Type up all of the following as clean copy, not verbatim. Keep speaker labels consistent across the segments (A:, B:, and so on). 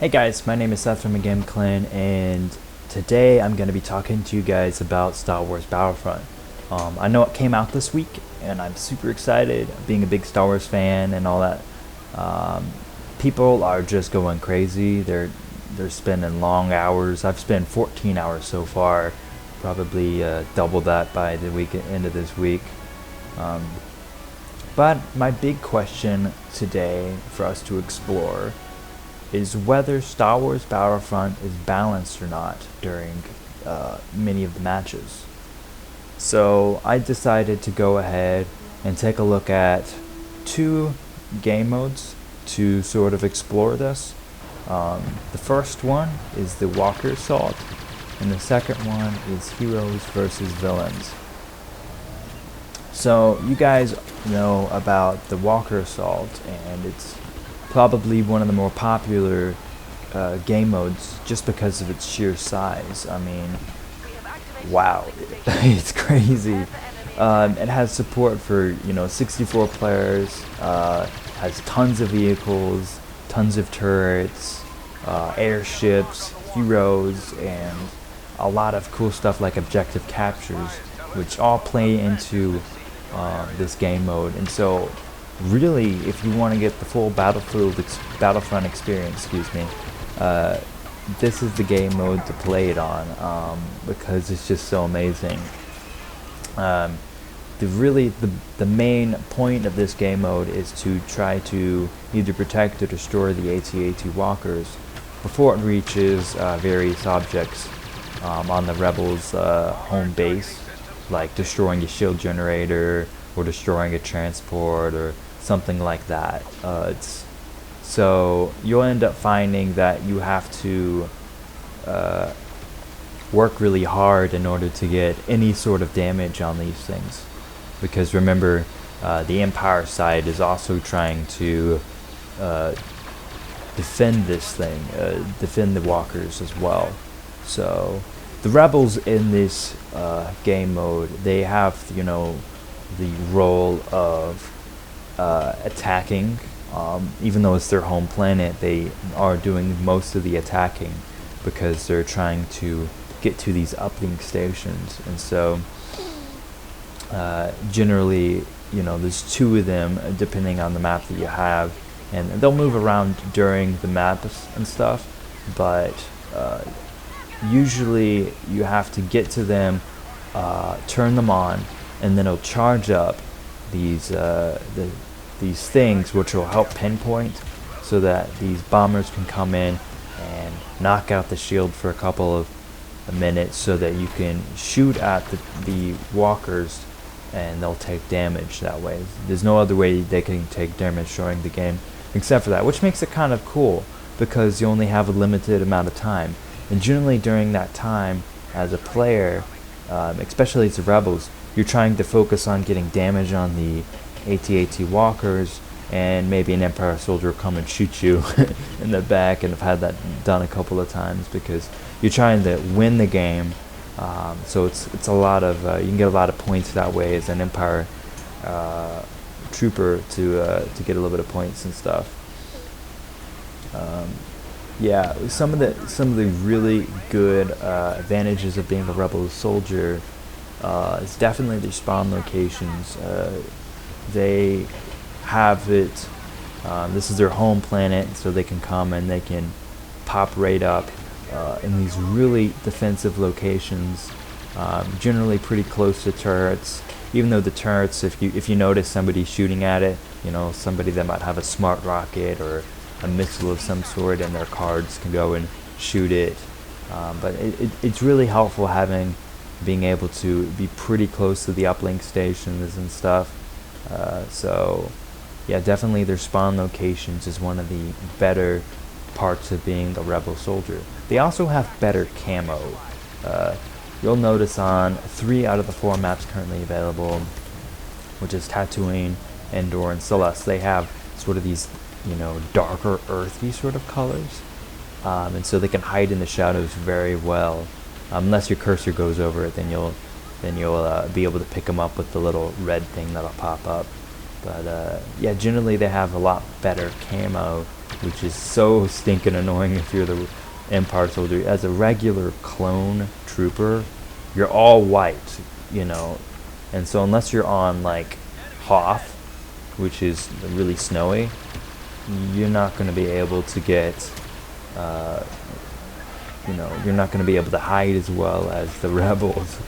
A: Hey guys, my name is Seth from AGameClan, and today I'm going to be talking to you guys about Star Wars Battlefront. I know it came out this week, and I'm super excited, being a big Star Wars fan and all that. Um, People are just going crazy. They're spending long hours. I've spent 14 hours so far, probably double that by the end of this week. Um, but my big question today for us to explore is whether Star Wars Battlefront is balanced or not during many of the matches. So I decided to go ahead and take a look at two game modes to sort of explore this. The first one is the Walker Assault, and the second one is Heroes versus Villains. So you guys know about the Walker Assault, and it's probably one of the more popular game modes just because of its sheer size. I mean, wow, it's crazy. It has support for 64 players. Has tons of vehicles, tons of turrets, airships, heroes, and a lot of cool stuff like objective captures, which all play into this game mode. And so really, if you want to get the full Battlefront experience, this is the game mode to play it on, because it's just so amazing. The main point of this game mode is to try to either protect or destroy the AT-AT walkers before it reaches various objects on the rebels' home base, like destroying a shield generator or destroying a transport or something like that. So you'll end up finding that you have to work really hard in order to get any sort of damage on these things, because remember, the Empire side is also trying to defend this thing, defend the walkers as well. So the rebels in this game mode, they have the role of attacking. Even though it's their home planet, they are doing most of the attacking because they're trying to get to these uplink stations. And so generally, there's two of them depending on the map that you have, and they'll move around during the maps and stuff, but usually you have to get to them, turn them on, and then it'll charge up these things, which will help pinpoint, so that these bombers can come in and knock out the shield for a couple of minutes, so that you can shoot at the walkers and they'll take damage that way. There's no other way they can take damage during the game except for that, which makes it kind of cool because you only have a limited amount of time. And generally during that time, as a player, especially as the rebels, you're trying to focus on getting damage on the AT-AT walkers, and maybe an Empire soldier will come and shoot you in the back, and I've had that done a couple of times because you're trying to win the game. So it's a lot of you can get a lot of points that way as an Empire trooper to get a little bit of points and stuff. Yeah, some of the really good advantages of being a rebel soldier is definitely their spawn locations. They have it. This is their home planet, so they can come and they can pop right up in these really defensive locations, generally pretty close to turrets. Even though the turrets, if you notice somebody shooting at it, somebody that might have a smart rocket or a missile of some sort, and their cards can go and shoot it. But it's really helpful being able to be pretty close to the uplink stations and stuff. So yeah, definitely their spawn locations is one of the better parts of being a rebel soldier. They also have better camo. You'll notice on 3 out of the 4 maps currently available, which is Tatooine, Endor, and Celeste, they have sort of these darker earthy sort of colors, and so they can hide in the shadows very well. Unless your cursor goes over it, then you'll be able to pick them up with the little red thing that'll pop up. But yeah, generally they have a lot better camo which is so stinking annoying if you're the Empire soldier. As a regular clone trooper, you're all white, you know, and so unless you're on like Hoth, which is really snowy, you're not going to be able to get, you know, you're not going to be able to hide as well as the rebels.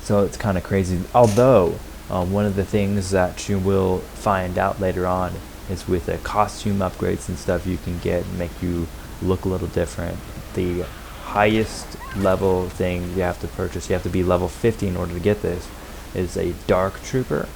A: So it's kind of crazy. Although, one of the things that you will find out later on is with the costume upgrades and stuff you can get and make you look a little different. The highest level thing you have to purchase, you have to be level 50 in order to get this, is a Dark Trooper,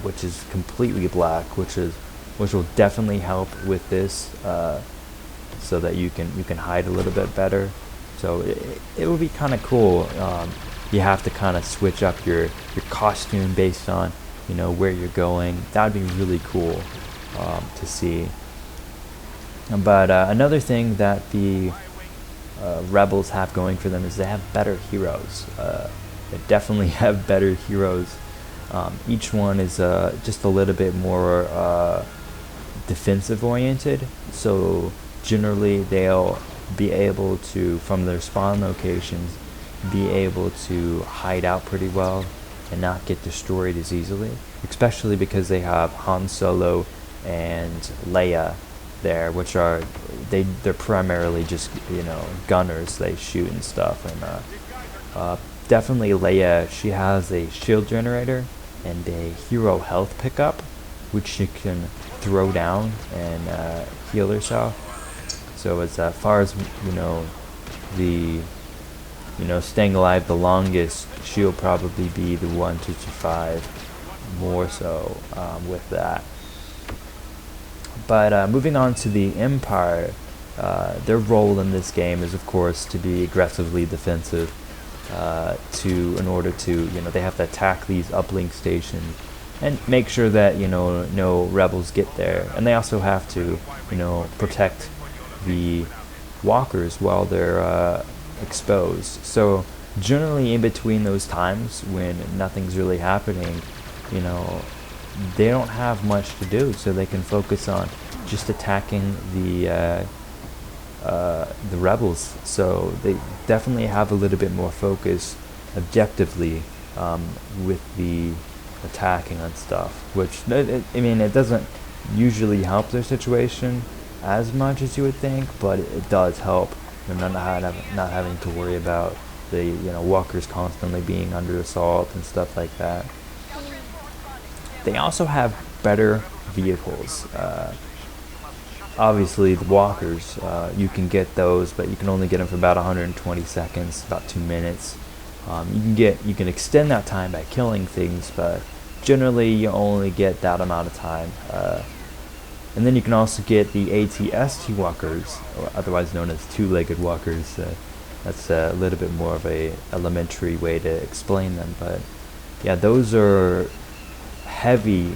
A: which is completely black, which will definitely help with this, so that you can hide a little bit better. So it would be kind of cool. You have to kind of switch up your costume based on, you know, where you're going. That would be really cool to see. But another thing that the Rebels have going for them is they have better heroes. They definitely have better heroes. Each one is just a little bit more defensive oriented, so generally they'll be able to, from their spawn locations, be able to hide out pretty well and not get destroyed as easily, especially because they have Han Solo and Leia there, which are they're primarily just, you know, gunners. They shoot and stuff. And definitely Leia, she has a shield generator and a hero health pickup, which she can throw down and heal herself. So as far as, you know, the, you know, staying alive the longest, she'll probably be the one to survive more so with that. But moving on to the Empire, their role in this game is, of course, to be aggressively defensive. In order to, you know, they have to attack these uplink stations and make sure that, you know, no rebels get there. And they also have to, you know, protect the walkers while they're exposed. So generally in between those times when nothing's really happening, you know, they don't have much to do, so they can focus on just attacking the rebels. So they definitely have a little bit more focus objectively with the attacking and stuff, which I mean, it doesn't usually help their situation as much as you would think, but it does help. They're not having to worry about the, you know, walkers constantly being under assault and stuff like that. They also have better vehicles. Obviously the walkers, you can get those, but you can only get them for about 120 seconds, about 2 minutes. You can extend that time by killing things, but generally you only get that amount of time. And then you can also get the AT-ST walkers, or otherwise known as two-legged walkers. That's a little bit more of a elementary way to explain them, but yeah, those are heavy,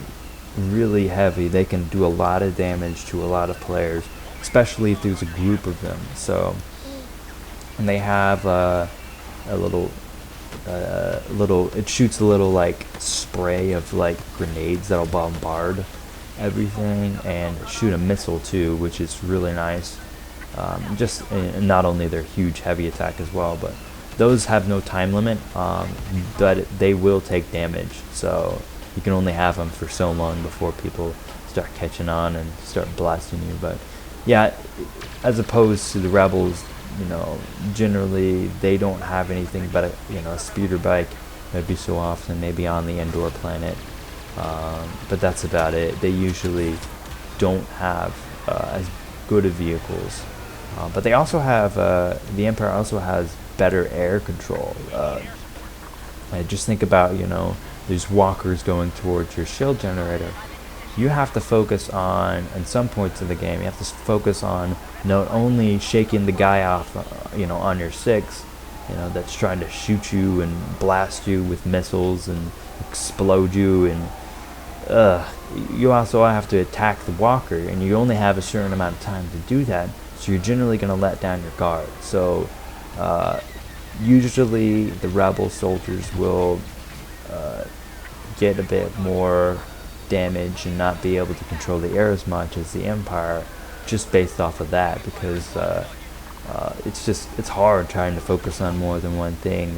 A: really heavy. They can do a lot of damage to a lot of players, especially if there's a group of them. So, and they have a little, it shoots a little like spray of like grenades that'll bombard everything, and shoot a missile too, which is really nice. And not only their huge heavy attack as well, but those have no time limit, but they will take damage. So you can only have them for so long before people start catching on and start blasting you. But yeah, as opposed to the rebels, you know, generally they don't have anything but a speeder bike every so often, maybe on the Endor planet, but that's about it. They usually don't have as good of vehicles, but they also have the Empire also has better air control. Just think about, you know, there's walkers going towards your shield generator. You have to focus on, in some points of the game, you have to focus on not only shaking the guy off, you know, on your 6, you know, that's trying to shoot you and blast you with missiles and explode you, and you also have to attack the walker, and you only have a certain amount of time to do that, so you're generally going to let down your guard. So usually the rebel soldiers will get a bit more damage and not be able to control the air as much as the Empire, just based off of that, because it's hard trying to focus on more than one thing,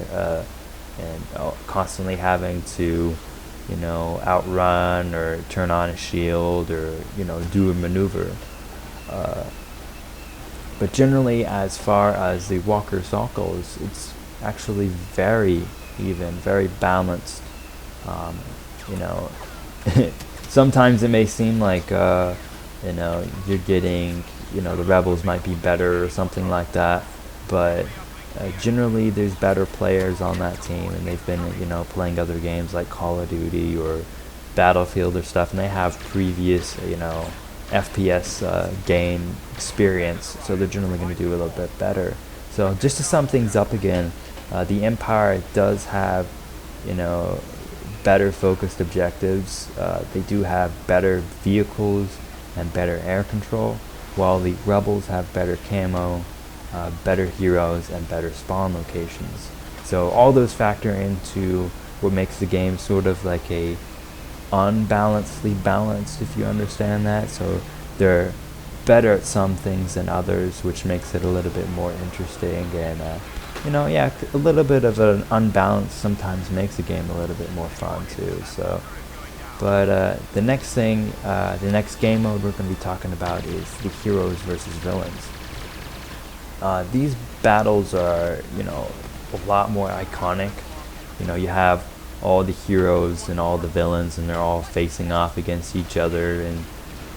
A: and constantly having to, you know, outrun or turn on a shield or, you know, do a maneuver. But generally, as far as the Walker Assault goes, it's actually very even, very balanced. You know, sometimes it may seem like, you know, you're getting, you know, the Rebels might be better or something like that, but generally there's better players on that team, and they've been, you know, playing other games like Call of Duty or Battlefield or stuff, and they have previous, you know, FPS game experience, so they're generally going to do a little bit better. So just to sum things up again, the Empire does have, you know, better focused objectives. They do have better vehicles and better air control, while the Rebels have better camo, better heroes, and better spawn locations. So all those factor into what makes the game sort of like a unbalancedly balanced, if you understand that. So they're better at some things than others, which makes it a little bit more interesting, and you know, yeah, a little bit of an unbalance sometimes makes the game a little bit more fun too. So, but the next thing, the next game mode we're going to be talking about is the heroes versus villains. These battles are, you know, a lot more iconic. You know, you have all the heroes and all the villains, and they're all facing off against each other, and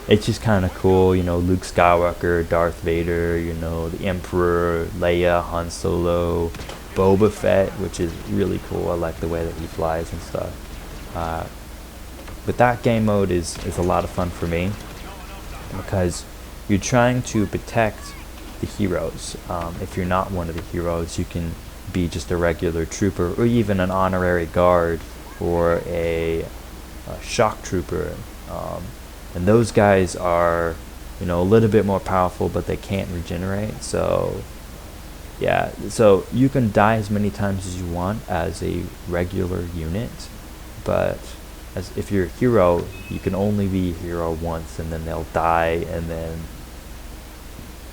A: it's just kind of cool. You know, Luke Skywalker, Darth Vader, you know, the Emperor, Leia, Han Solo, Boba Fett, which is really cool. I like the way that he flies and stuff. But that game mode is a lot of fun for me, because you're trying to protect the heroes. If you're not one of the heroes, you can be just a regular trooper, or even an honorary guard, or a shock trooper. And those guys are, you know, a little bit more powerful, but they can't regenerate. So yeah, so you can die as many times as you want as a regular unit, but as if you're a hero, you can only be a hero once, and then they'll die, and then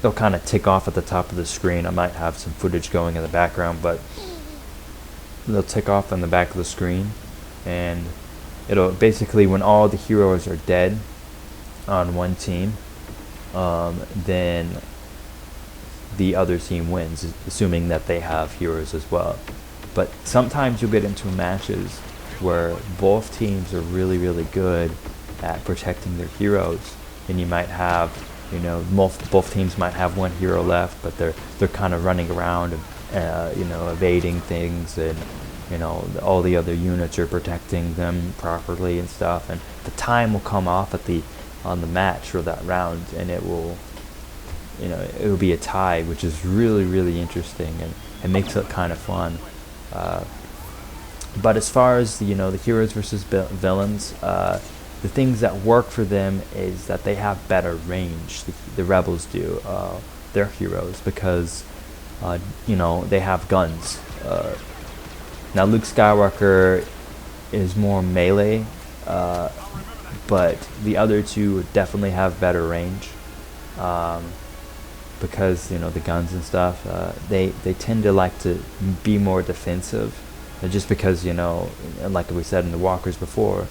A: they'll kind of tick off at the top of the screen. I might have some footage going in the background, but they'll tick off on the back of the screen, and it'll basically, when all the heroes are dead on one team, then the other team wins, assuming that they have heroes as well. But sometimes you'll get into matches where both teams are really, really good at protecting their heroes, and you might have, you know, both teams might have one hero left, but they're kind of running around, you know, evading things, and you know, all the other units are protecting them properly and stuff, and the time will come off on the match or that round, and it will, you know, it will be a tie, which is really, really interesting, and it makes it kind of fun. But as far as the, you know, the heroes versus villains, the things that work for them is that they have better range. The Rebels do, their heroes, because you know, they have guns. Now Luke Skywalker is more melee, but the other two definitely have better range, because, you know, the guns and stuff, they tend to like to be more defensive, just because, you know, like we said in the walkers before,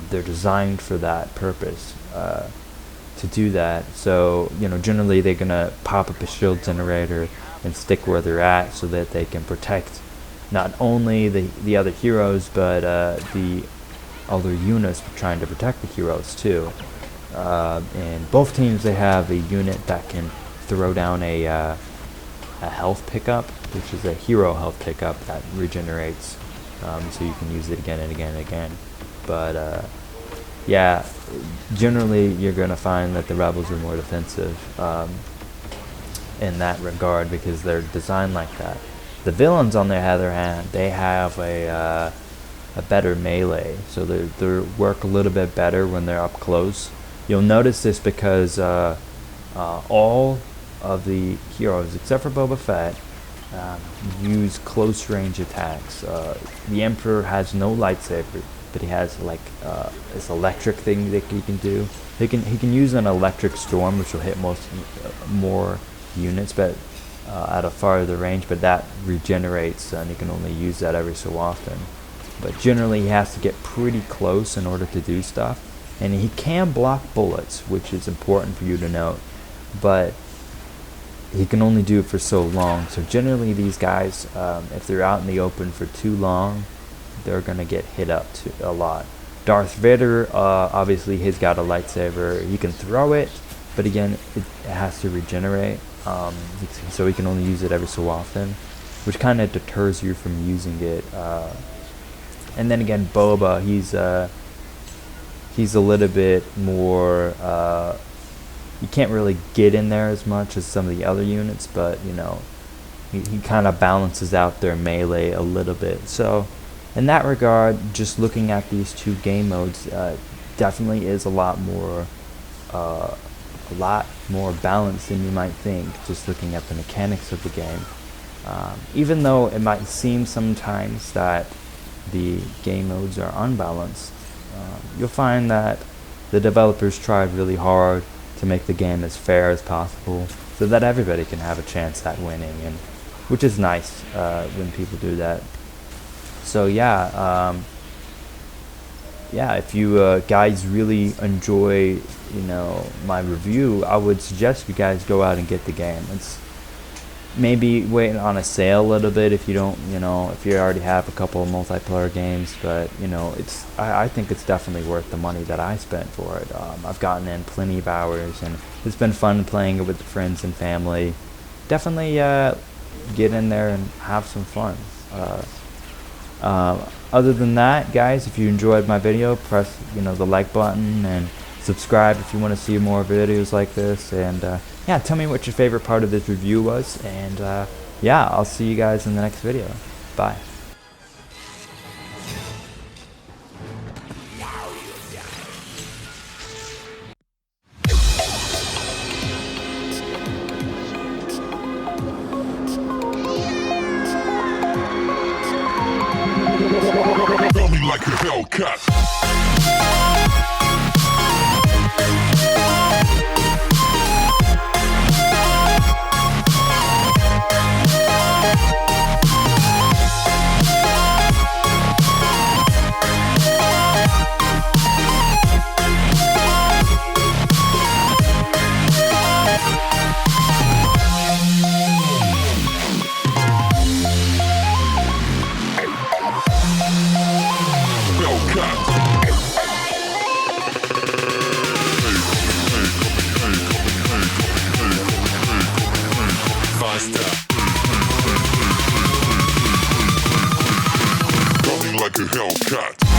A: they're designed for that purpose, to do that. So, you know, generally they're gonna pop up a shield generator and stick where they're at, so that they can protect not only the other heroes, but the other units trying to protect the heroes too. And both teams, they have a unit that can throw down a health pickup, which is a hero health pickup that regenerates, so you can use it again and again and again. But yeah, generally you're going to find that the Rebels are more defensive in that regard, because they're designed like that. The villains, on the other hand, they have a better melee, so they work a little bit better when they're up close. You'll notice this because all of the heroes, except for Boba Fett, use close range attacks. The Emperor has no lightsaber, but he has like this electric thing that he can do. He can use an electric storm, which will hit more units, but at a farther range. But that regenerates, and he can only use that every so often. But generally, he has to get pretty close in order to do stuff. And he can block bullets, which is important for you to note. But he can only do it for so long. So generally, these guys, if they're out in the open for too long, they're gonna get hit up a lot. Darth Vader, obviously, he's got a lightsaber. He can throw it, but again, it has to regenerate. So he can only use it every so often, which kind of deters you from using it. And then again, Boba, he's a little bit more. You can't really get in there as much as some of the other units, but you know, he kind of balances out their melee a little bit. So in that regard, just looking at these two game modes definitely is a lot more balanced than you might think, just looking at the mechanics of the game. Even though it might seem sometimes that the game modes are unbalanced, you'll find that the developers tried really hard to make the game as fair as possible so that everybody can have a chance at winning, and which is nice when people do that. So yeah, if you guys really enjoy my review, I would suggest you guys go out and get the game. It's maybe waiting on a sale a little bit if you don't, if you already have a couple of multiplayer games, but I think it's definitely worth the money that I spent for it. I've gotten in plenty of hours, and it's been fun playing it with friends and family. Definitely get in there and have some fun. Other than that, guys, if you enjoyed my video, press the like button and subscribe if you want to see more videos like this. And yeah, tell me what your favorite part of this review was, and yeah, I'll see you guys in the next video. Bye.
B: Felt me like a Hellcat. Like a Hellcat.